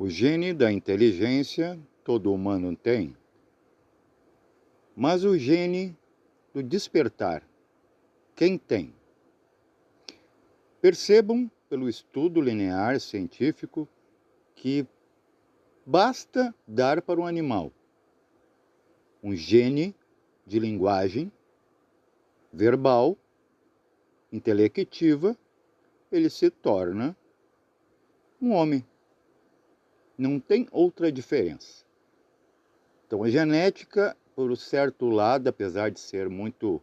O gene da inteligência todo humano tem, mas o gene do despertar, quem tem? Percebam pelo estudo linear científico que basta dar para um animal um gene de linguagem verbal, intelectiva, ele se torna um homem. Não tem outra diferença. Então, a genética, por um certo lado, apesar de ser muito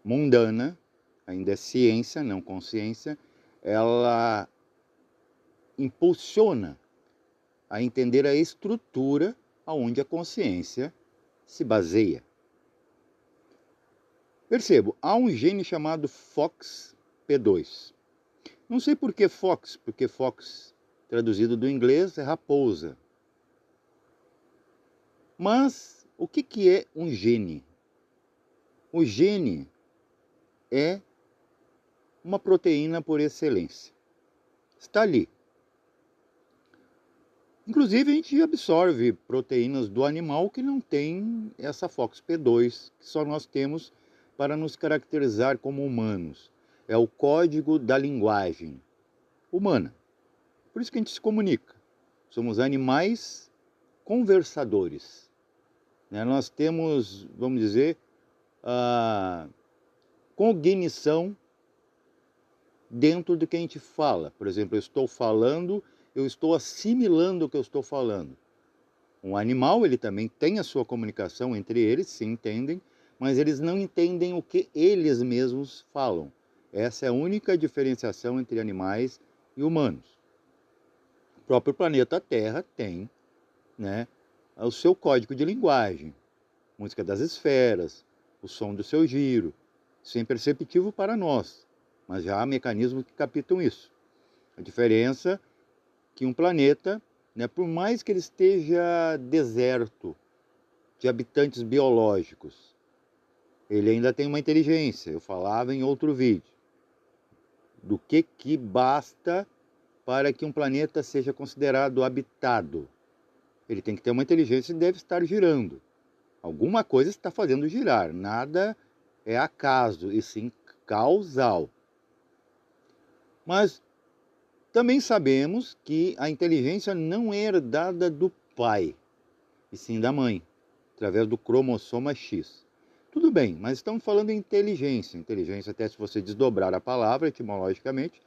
mundana, ainda é ciência, não consciência, ela impulsiona a entender a estrutura aonde a consciência se baseia. Percebo, há um gene chamado FOXP2. Não sei por que Fox, porque Fox, traduzido do inglês, é raposa. Mas o que é um gene? O gene é uma proteína por excelência. Está ali. Inclusive, a gente absorve proteínas do animal que não tem essa FOXP2, que só nós temos para nos caracterizar como humanos. É o código da linguagem humana. Por isso que a gente se comunica. Somos animais conversadores. Nós temos, vamos dizer, a cognição dentro do que a gente fala. Por exemplo, eu estou falando, eu estou assimilando o que eu estou falando. Um animal, ele também tem a sua comunicação entre eles, se entendem, mas eles não entendem o que eles mesmos falam. Essa é a única diferenciação entre animais e humanos. O próprio planeta Terra tem, o seu código de linguagem, música das esferas, o som do seu giro. Isso é imperceptível para nós, mas já há mecanismos que captam isso. A diferença é que um planeta, por mais que ele esteja deserto de habitantes biológicos, ele ainda tem uma inteligência. Eu falava em outro vídeo do que basta para que um planeta seja considerado habitado. Ele tem que ter uma inteligência e deve estar girando. Alguma coisa está fazendo girar, nada é acaso, e sim causal. Mas também sabemos que a inteligência não é herdada do pai, e sim da mãe, através do cromossoma X. Tudo bem, mas estamos falando em inteligência. Inteligência, até se você desdobrar a palavra etimologicamente,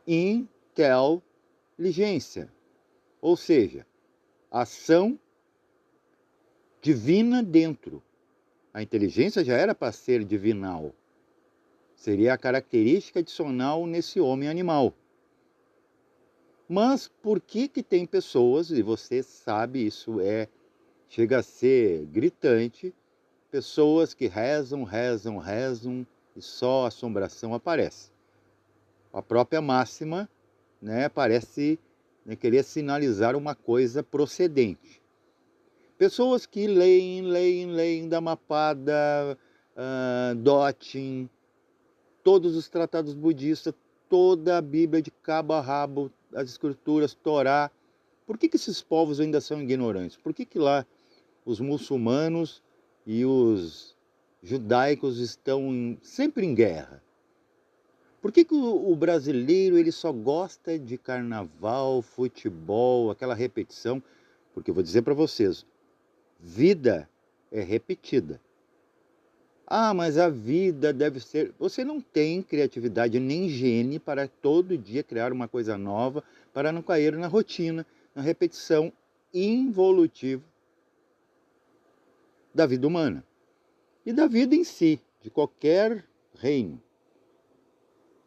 inteligência. Ou seja, ação divina dentro. A inteligência já era para ser divinal. Seria a característica adicional nesse homem animal. Mas por que tem pessoas, e você sabe, isso chega a ser gritante, pessoas que rezam e só assombração aparece. A própria máxima parece querer sinalizar uma coisa procedente. Pessoas que leem Dhammapada, Dotin, todos os tratados budistas, toda a Bíblia de cabo a rabo, as escrituras, Torá. Por que esses povos ainda são ignorantes? Por que lá os muçulmanos e os judaicos estão sempre em guerra? Por que o brasileiro ele só gosta de carnaval, futebol, aquela repetição? Porque eu vou dizer para vocês, vida é repetida. Ah, mas a vida deve ser... Você não tem criatividade nem gene para todo dia criar uma coisa nova, para não cair na rotina, na repetição involutiva da vida humana. E da vida em si, de qualquer reino.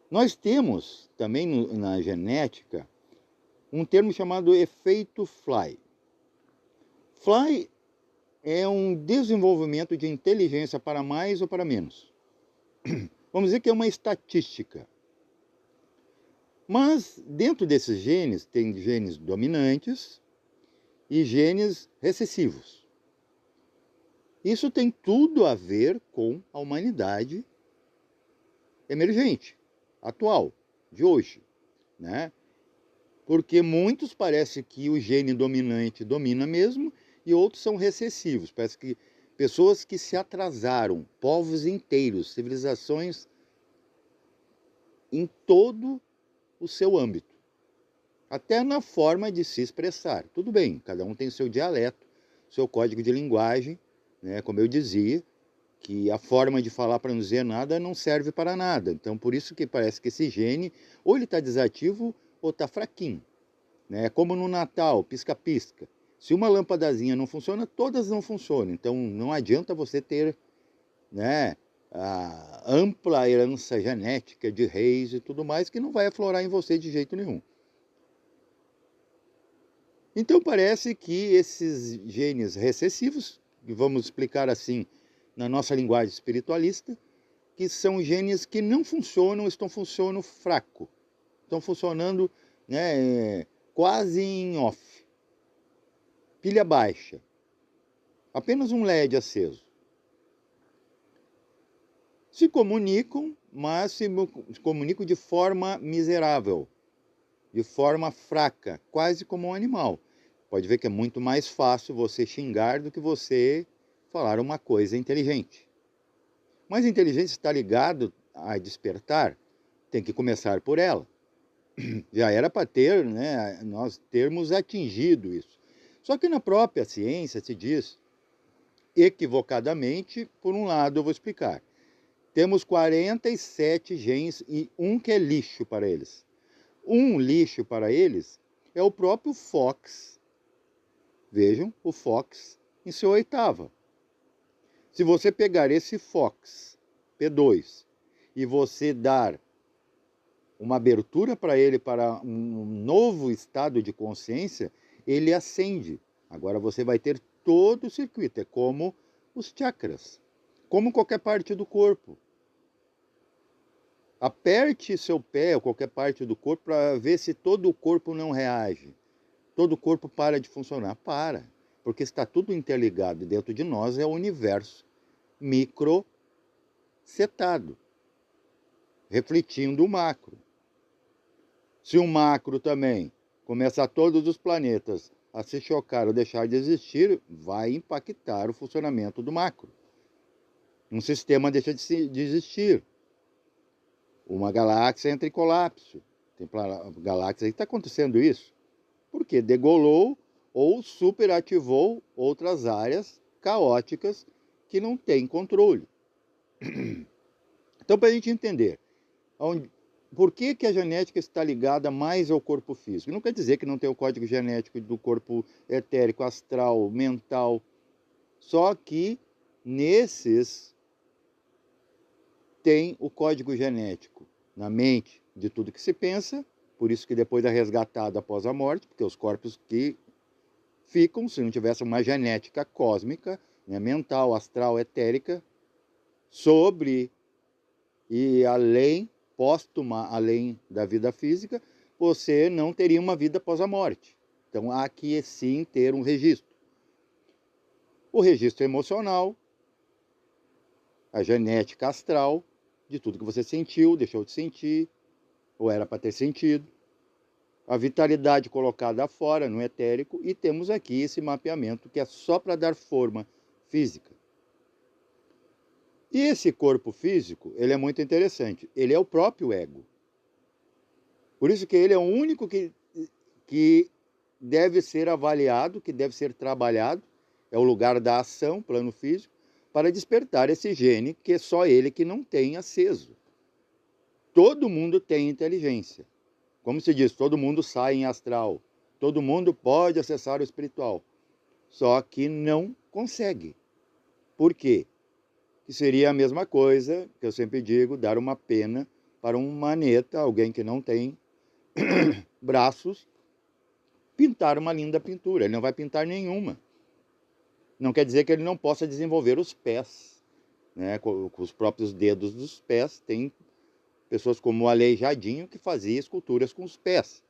Nós temos também na genética um termo chamado efeito Fly. Fly é um desenvolvimento de inteligência para mais ou para menos. Vamos dizer que é uma estatística. Mas dentro desses genes, tem genes dominantes e genes recessivos. Isso tem tudo a ver com a humanidade emergente, atual, de hoje, Porque muitos parece que o gene dominante domina mesmo e outros são recessivos. Parece que pessoas que se atrasaram, povos inteiros, civilizações em todo o seu âmbito, até na forma de se expressar. Tudo bem, cada um tem seu dialeto, seu código de linguagem, né? Como eu dizia, que a forma de falar para não dizer nada não serve para nada. Então, por isso que parece que esse gene, ou ele está desativo, ou está fraquinho. Né? Como no Natal, pisca-pisca. Se uma lâmpadazinha não funciona, todas não funcionam. Então, não adianta você ter, né, a ampla herança genética de reis e tudo mais, que não vai aflorar em você de jeito nenhum. Então, parece que esses genes recessivos, que vamos explicar assim na nossa linguagem espiritualista, que são genes que não funcionam, estão funcionando fraco. Estão funcionando, né, quase em off. Pilha baixa. Apenas um LED aceso. Se comunicam, mas se comunicam de forma miserável, de forma fraca, quase como um animal. Pode ver que é muito mais fácil você xingar do que você falar uma coisa inteligente. Mas a inteligência está ligado a despertar, tem que começar por ela. Já era para ter, né, nós termos atingido isso. Só que na própria ciência se diz, equivocadamente, por um lado eu vou explicar, temos 47 genes e um que é lixo para eles. Um lixo para eles é o próprio Fox. Vejam, o Fox em sua oitava. Se você pegar esse Fox P2 e você dar uma abertura para ele para um novo estado de consciência, ele acende. Agora você vai ter todo o circuito, é como os chakras, como qualquer parte do corpo. Aperte seu pé ou qualquer parte do corpo para ver se todo o corpo não reage. Todo o corpo para de funcionar. Para, porque está tudo interligado. Dentro de nós é o universo micro-setado, refletindo o macro. Se o macro também começar todos os planetas a se chocar ou deixar de existir, vai impactar o funcionamento do macro. Um sistema deixa de existir. Uma galáxia entra em colapso. Tem galáxias aí que está acontecendo isso. Porque degolou ou superativou outras áreas caóticas que não têm controle. Então, para a gente entender, por que a genética está ligada mais ao corpo físico? Não quer dizer que não tem o código genético do corpo etérico, astral, mental. Só que nesses tem o código genético na mente de tudo que se pensa, por isso que depois é resgatado após a morte, porque os corpos que ficam, se não tivesse uma genética cósmica, né, mental, astral, etérica, sobre e além, póstuma, além da vida física, você não teria uma vida após a morte. Então há que sim ter um registro. O registro emocional, a genética astral, de tudo que você sentiu, deixou de sentir, ou era para ter sentido. A vitalidade colocada fora, no etérico, e temos aqui esse mapeamento que é só para dar forma física. E esse corpo físico, ele é muito interessante. Ele é o próprio ego. Por isso que ele é o único que deve ser avaliado, que deve ser trabalhado, é o lugar da ação, plano físico, para despertar esse gene que é só ele que não tem aceso. Todo mundo tem inteligência. Como se diz, todo mundo sai em astral. Todo mundo pode acessar o espiritual. Só que não consegue. Por quê? Que seria a mesma coisa, que eu sempre digo, dar uma pena para um maneta, alguém que não tem braços, pintar uma linda pintura. Ele não vai pintar nenhuma. Não quer dizer que ele não possa desenvolver os pés, né? Com os próprios dedos dos pés. Tem pessoas como o Aleijadinho que fazia esculturas com os pés.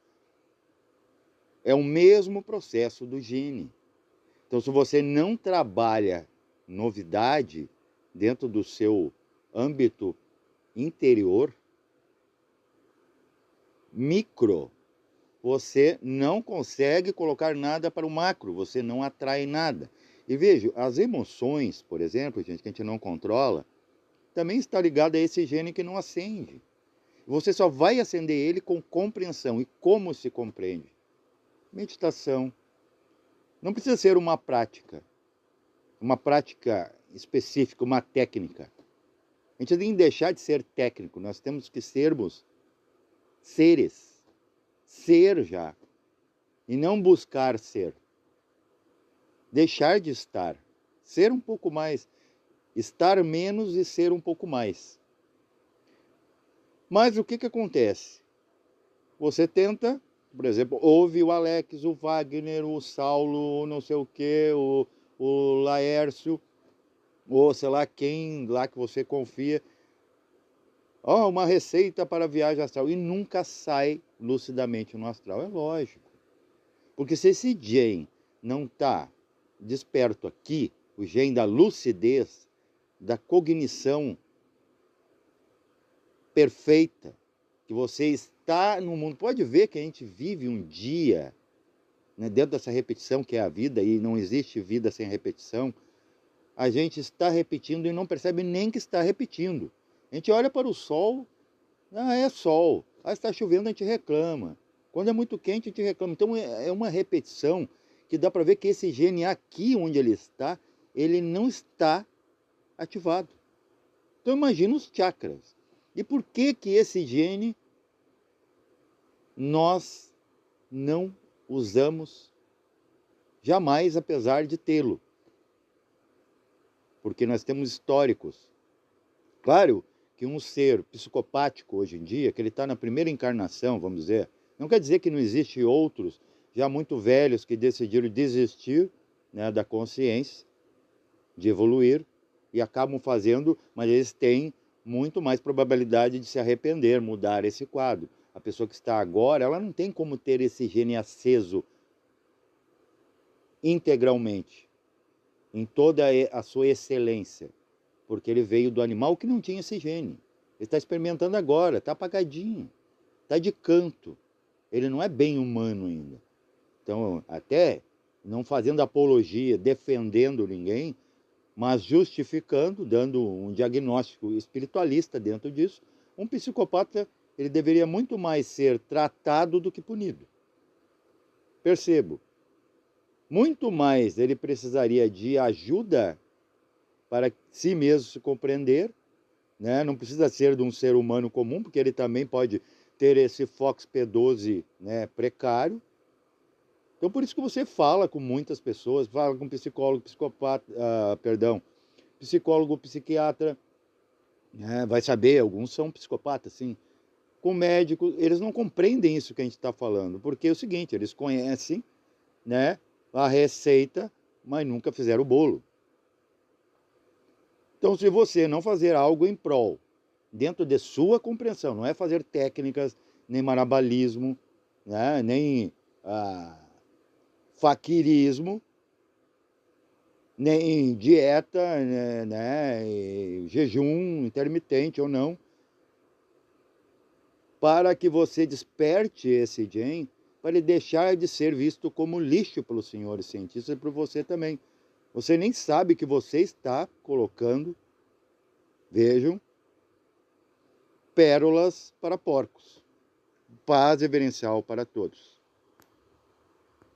É o mesmo processo do gene. Então, se você não trabalha novidade dentro do seu âmbito interior, micro, você não consegue colocar nada para o macro, você não atrai nada. E veja, as emoções, por exemplo, gente, que a gente não controla, também está ligado a esse gene que não acende. Você só vai acender ele com compreensão. E como se compreende? Meditação. Não precisa ser uma prática específica, uma técnica. A gente tem que deixar de ser técnico, nós temos que sermos seres. Ser já. E não buscar ser. Deixar de estar. Ser um pouco mais. Estar menos e ser um pouco mais. Mas o que acontece? Você tenta, por exemplo, ouve o Alex, o Wagner, o Saulo, não sei o quê, o Laércio, ou sei lá quem lá que você confia. Ó, uma receita para viagem astral. E nunca sai lucidamente no astral. É lógico. Porque se esse gen não está desperto aqui, o gen da lucidez, da cognição perfeita, que você está no mundo. Pode ver que a gente vive um dia, né, dentro dessa repetição que é a vida, e não existe vida sem repetição. A gente está repetindo e não percebe nem que está repetindo. A gente olha para o sol, é sol. Está chovendo, a gente reclama. Quando é muito quente, a gente reclama. Então é uma repetição que dá para ver que esse gene aqui onde ele está, ele não está ativado. Então imagina os chakras. E por que esse gene nós não usamos jamais, apesar de tê-lo? Porque nós temos históricos. Claro que um ser psicopático hoje em dia, que ele está na primeira encarnação, vamos dizer, não quer dizer que não existem outros já muito velhos que decidiram desistir, né, da consciência, de evoluir, e acabam fazendo, mas eles têm muito mais probabilidade de se arrepender, mudar esse quadro. A pessoa que está agora, ela não tem como ter esse gene aceso integralmente, em toda a sua excelência, porque ele veio do animal que não tinha esse gene. Ele está experimentando agora, está apagadinho, está de canto. Ele não é bem humano ainda. Então, até não fazendo apologia, defendendo ninguém, mas justificando, dando um diagnóstico espiritualista dentro disso, um psicopata, ele deveria muito mais ser tratado do que punido. Percebo, muito mais ele precisaria de ajuda para si mesmo se compreender, né? Não precisa ser de um ser humano comum, porque ele também pode ter esse FOXP12, né, precário. Então, por isso que você fala com muitas pessoas, fala com psicólogo, psicólogo, psiquiatra, né, vai saber, alguns são psicopatas, sim. Com médicos, eles não compreendem isso que a gente está falando, porque é o seguinte, eles conhecem, né, a receita, mas nunca fizeram o bolo. Então, se você não fazer algo em prol, dentro de sua compreensão, não é fazer técnicas, nem marabalismo, né, nem faquirismo, nem dieta, né, jejum intermitente ou não, para que você desperte esse gen, para ele deixar de ser visto como lixo pelos senhores cientistas e por você também. Você nem sabe que você está colocando, vejam, pérolas para porcos. Paz reverencial para todos.